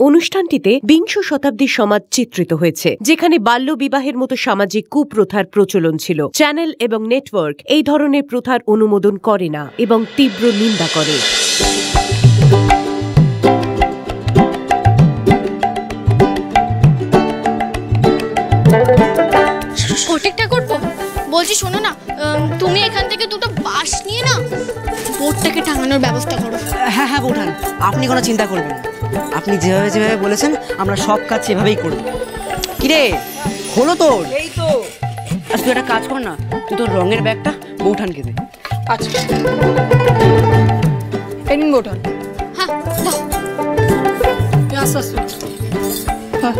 অনুষ্ঠানটিতে বিংশ শতাব্দীর সমাজ চিত্রিত হয়েছে, যেখানে বাল্য বিবাহের মতো সামাজিক কুপ্রথার প্রচলন ছিল। চ্যানেল এবং নেটওয়ার্ক এই ধরনের প্রথার অনুমোদন করে না এবং তীব্র নিন্দা করে। বলছি শোনো না, তুমি এখান থেকে দুটো বাঁশ নিয়ে না বোটটাকে টাঙানোর ব্যবস্থা করো। হ্যাঁ হ্যাঁ বোঠান, আপনি কোনো চিন্তা করবেন না। আপনি যেভাবে যেভাবে বলেছেন আমরা সব কাজ সেভাবেই করব। কিরে হলো তোর? এই তো। আচ্ছা তুই একটা কাজ কর না, তুই তোর রঙের ব্যাগটা বৌঠানকে দে। আচ্ছা এই নিন বৌঠান। হ্যাঁ দাও। আস্তে আস্তে। হ্যাঁ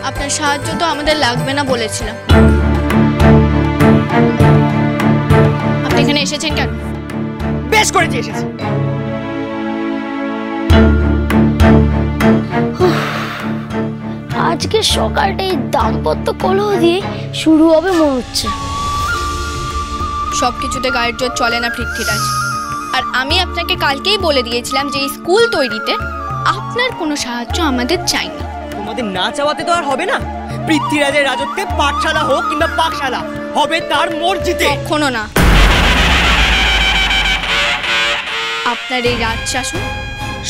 আপনার সাহায্য তো আমাদের লাগবে না বলেছিলাম। আপনি এখানে এসেছেন কেন? বেশ করেছি এসেছি। আজকে সকালটা এই দাম্পত্য কলহ দিয়ে শুরু হবে মনে হচ্ছে। সবকিছুতে গায়ের জোর চলে না পৃথ্বীরাজ। আর আমি আপনাকে কালকেই বলে দিয়েছিলাম যে এই স্কুল তৈরিতে আপনার কোনো সাহায্য আমাদের চাই না। তোমাদের না চাওয়াতে তো আর হবে না। পৃথ্বীরাজের রাজত্বে পাঠশালা হোক কিংবা পাকশালা হবে তার মর্জিতে। কখনো না। আপনার এই রাজশাসন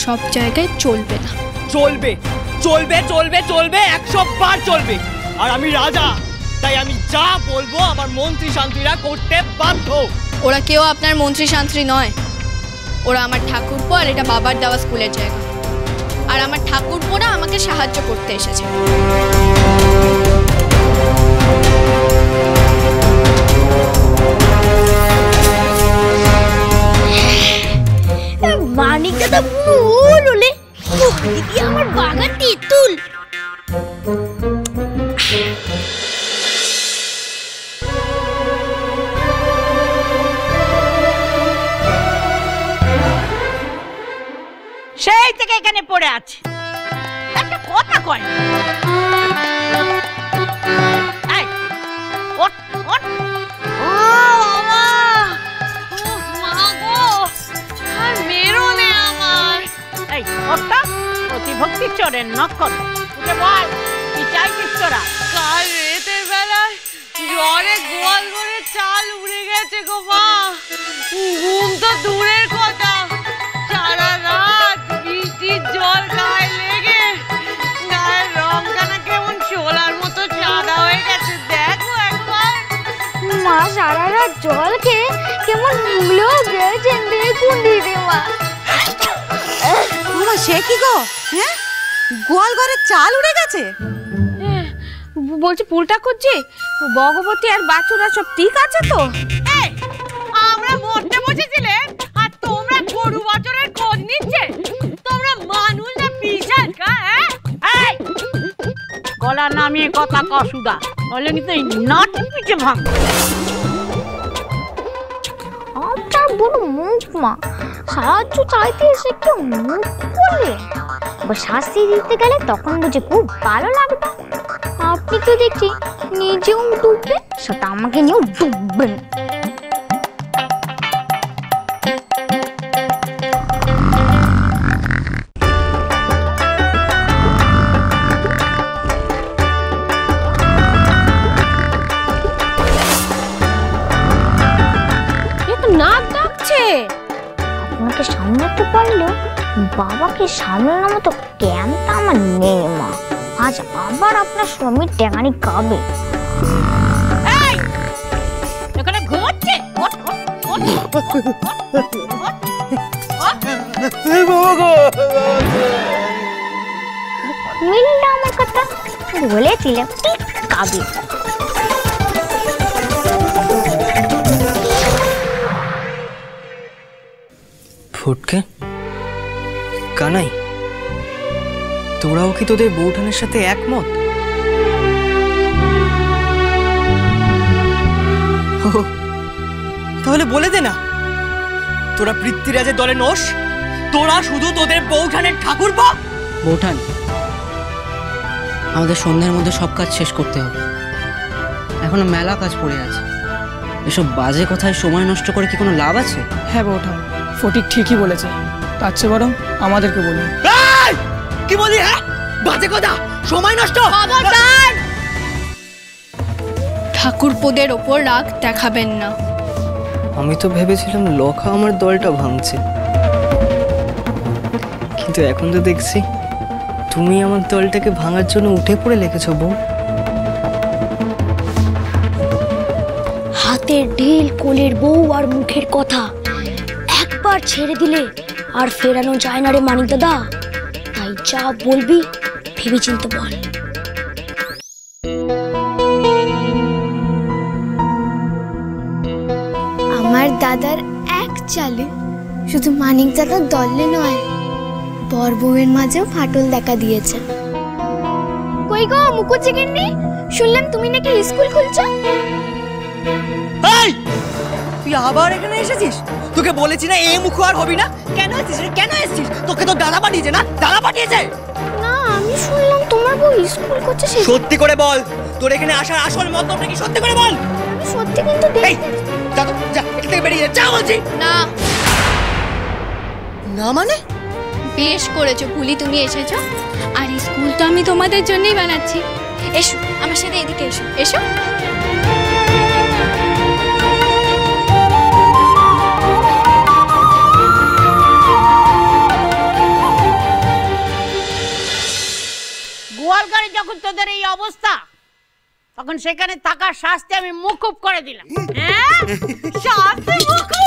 সব জায়গায় চলবে না। চলবে চলবে চলবে চলবে, 100 বার চলবে। আর আমি রাজা, তাই আমি যা বলবো আমার মন্ত্রী শান্তিরা করতে বাধ্য। ওরা কেউ আপনার মন্ত্রী শান্তি নয়, ওরা আমার ঠাকুরপো, আর এটা বাবার দেওয়া স্কুলের জায়গা। আর আমার ঠাকুরপোরা আমাকে সাহায্য করতে এসেছে। মানিকটা তো ভুল হলে আমার বাগান তেঁতুল। সেই থেকে এখানে পড়ে আছে, একটা কথা কয় না। প্রতিভক্তি চোরের নকল। উঠে বল, কি চাইছিস তোরা? কাল রাতের বেলায় জ্বরে গোয়াল ঘরে চাল উড়ে গেছে গো মা। ঘুম তো দূরের কথা, সারা রাত বৃষ্টির জল গায়ে লেগে গায়ের রংখানা কেমন শোলার মতো সাদা হয়ে গেছে। দেখো একবার। মা সারা রাত জল খেয়ে কেমন মুগলেও গেছেন, দেখুন দিদিমা। সে কি গো? হ্যাঁ, গোয়াল ঘরে চাল উড়ে গেছে? বলছি পুলটা করছি, ভগবতী আর বাছুরা সব ঠিক আছে তো? আমরা মরতে বসেছিলে আর তোমরা গরু বাছুরের খোঁজ নিচ্ছে। তোমরা মানুষ না পিশাচ? হ্যাঁ, গলা নামিয়ে কথা কসুদা, বলে কিন্তু এই নাট পিঠে ভাঙ। আপনার বড় মুখ মা, সাহায্য চাইতে এসে কেউ মুখ করলে বা শাস্তি দিতে গেলে তখন বুঝে খুব ভালো লাগবে। আপনি তো দেখছি নিজেও ডুববেন, সেটা আমাকে নিয়েও ডুববেন। নাক ডাকছে। আপনাকে সামলাতে পারলেও বাবাকে সামলানোর মতো জ্ঞানটা আমার নেই মা। আজ আবার আপনার স্বামীর টেঙানি খাবে। এখানে ঘুমাচ্ছে। মিললে আমার কথা বলেছিলাম ঠিক খাবে। ফুটকে কানাই, তোরাও কি তোদের বৌঠানের সাথে একমত? তাহলে বলে দে না, তোরা পৃথ্বীরাজের দলে নোস, তোরা শুধু তোদের বৌঠানের ঠাকুরপো। বৌঠান, আমাদের সন্ধ্যের মধ্যে সব কাজ শেষ করতে হবে, এখনো মেলা কাজ পড়ে আছে। এসব বাজে কথায় সময় নষ্ট করে কি কোনো লাভ আছে? হ্যাঁ বৌঠান, ফটিক ঠিকই বলেছে, তার চেয়ে বরং আমাদেরকে বলুন। কি বলি? হ্যাঁ, বাজে কথা, সময় নষ্ট। ঠাকুরপোদের ওপর রাগ দেখাবেন না। আমি তো ভেবেছিলাম লখা আমার দলটা ভাঙছে, কিন্তু এখন তো দেখছি তুমি আমার দলটাকে ভাঙার জন্য উঠে পড়ে লেগেছো বউ। হাতের ঢিল, কোলের বউ আর মুখের কথা একবার ছেড়ে দিলে আর ফেরানো যায় না রে মানিক দাদা। তাই যা বলবি ভেবে চিন্তে বল। আমার দাদার এক চালে শুধু মানিক দাদার দলে নয়, বর বউয়ের মাঝেও ফাটল দেখা দিয়েছে। কই গো মুকুজ্জি গিন্নি, শুনলাম তুমি নাকি স্কুল খুলছো? তুই আবার এখানে এসেছিস? তোকে বলেছি না এই মুখ আর হবি না। কেন এসেছিস রে? কেন এসেছিস? তোকে তো দাদা পাঠিয়েছে না? দাদা পাঠিয়েছে? না, আমি শুনলাম তোমার বউ স্কুল করছে। সত্যি করে বল, তোর এখানে আসার আসল মতলবটা কি? সত্যি করে বল। সত্যি কিন্তু এই যা তো, যা এখান থেকে বেরিয়ে যা বলছি। না না মানে? বেশ করেছো পুলি, তুমি এসেছো। আর স্কুল তো আমি তোমাদের জন্যই বানাচ্ছি। এসো আমার সাথে, এদিকে এসো। এসো। গোয়ালঘরে যখন তোদের এই অবস্থা, তখন সেখানে থাকার শাস্তি আমি মুকুব করে দিলাম। হ্যাঁ, শাস্তি মুকুব।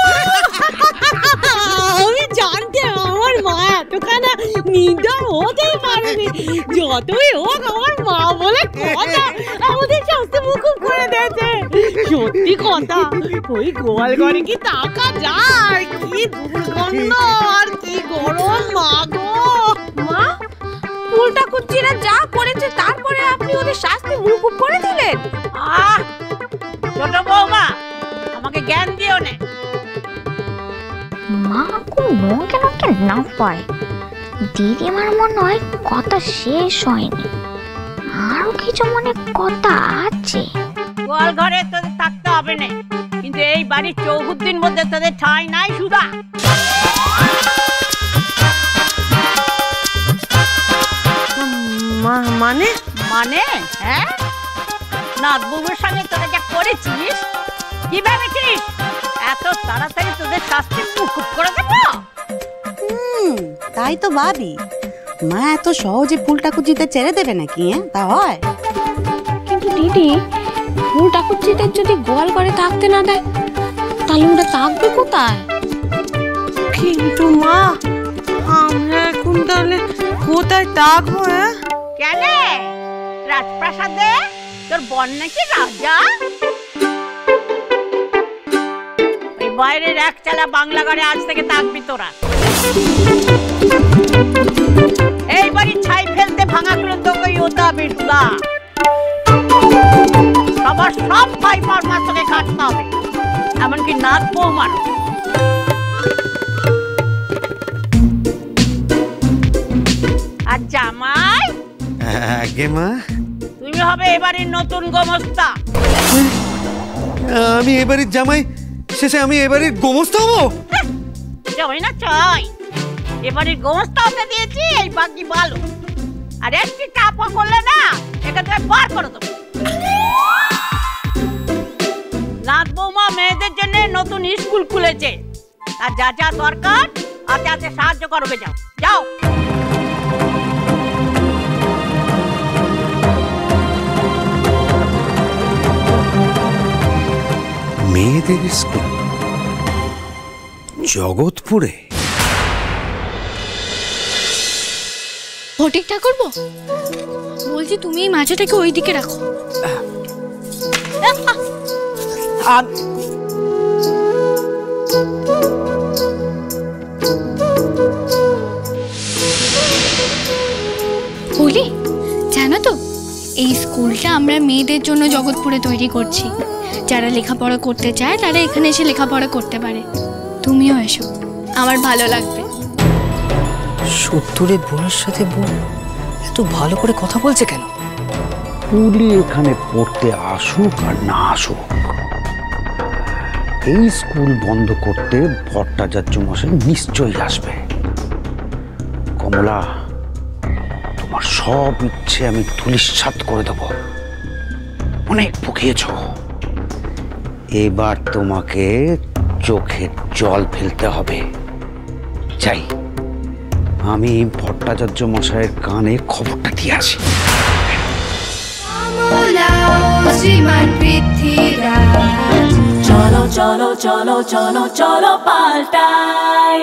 আমি জানতাম আমার মা এতখানা নির্দয় হতেই পারবে। যতই হোক আমার মা বলে কথা, আমাদের শাস্তি মুকুব করে দিয়েছে। সত্যি কথা, ওই গোয়াল ঘরে কি টাকা যায়? কি দুর্গন্ধ আর কি গরম মা গো। মা, উল্টা কুচ্চিরা যা করেছে তারপরে আপনি ওদের শাস্তি মুকুব করে দিলেন? ছোট বৌমা, আমাকে জ্ঞান দিও না। মা কোনো কেন না পায়, দিদিমার মনে হয় কথা শেষ হয়নি, আরো কিছু মনে কথা আছে। গোয়াল ঘরে তোদের থাকতে হবে না, কিন্তু এই বাড়ির চৌহদ্দির মধ্যে তোদের ঠাঁই নাই সুধা। মানে? মানে? হ্যাঁ, নাথ বউয়ের সঙ্গে তোরা যা করেছিস, কি ভেবেছিস এত তাড়াতাড়ি তোদের শাস্তি মুকুব করে দেবো? তাই তো ভাবি, মা এত সহজে ফুলটা কুচিতে ছেড়ে দেবে নাকি? তা হয়? কিন্তু দিদি, ফুলটা কুচিদের যদি গোয়াল ঘরে থাকতে না দেয়, তাহলে ওরা থাকবে কোথায়? কিন্তু মা, আমরা এখন তাহলে কোথায় থাকবো? কেন, রাজপ্রাসাদে? তোর বোন নাকি রাজা? ওই বাইরের একচালা বাংলা ঘরে আজ থেকে থাকবি তোরা। এই বাড়ির ছাই ফেলতে ভাঙাগুলো তোকে হতে হবে সুধা। সবার সব ভাই মার তোকে কাটতে হবে, এমনকি নাথ বৌমারও। আর জামাই? আগে মা, তুমি হবে এবারের নতুন গোমস্তা। আমি এবারের জামাই শেষে আমি এবারের গোমস্তা হবো? চাই না চাই, এবারের গোমস্তা হতে দিয়েছি, এই বাকি ভালো। আর একটি টাপা করলে না, এখানে বার করে দেবো। নাথ বৌমা মেয়েদের জন্য নতুন স্কুল খুলেছে, আর যা যা দরকার আতে আতে সাহায্য করবে। যাও যাও। মেয়েদের স্কুল জগৎপুরে? ফটিক ঠাকুরপো, বলছি তুমি এই মাছটাকে ওই দিকে রাখো। বলি, জানো তো এই স্কুলটা আমরা মেয়েদের জন্য জগৎপুরে তৈরি করছি। যারা লেখাপড়া করতে চায় তারা এখানে এসে লেখাপড়া করতে পারে। তুমিও এসো, আমার ভালো লাগবে। সত্তরের বোনের সাথে বোন এত ভালো করে কথা বলছে কেন? পুলি এখানে পড়তে আসুক আর না আসুক, এই স্কুল বন্ধ করতে ভট্টাচার্য মশাই নিশ্চয়ই আসবে। কমলা, তোমার সব ইচ্ছে আমি ধূলিসাৎ করে দেব। অনেক বকিয়েছ, এবার তোমাকে চোখে জল ফেলতে হবে। যাই, আমি ভট্টাচার্য মশাইয়ের কানে খবরটা দিয়ে আসি। চলো চলো চলো চলো চলো পাল্টাই।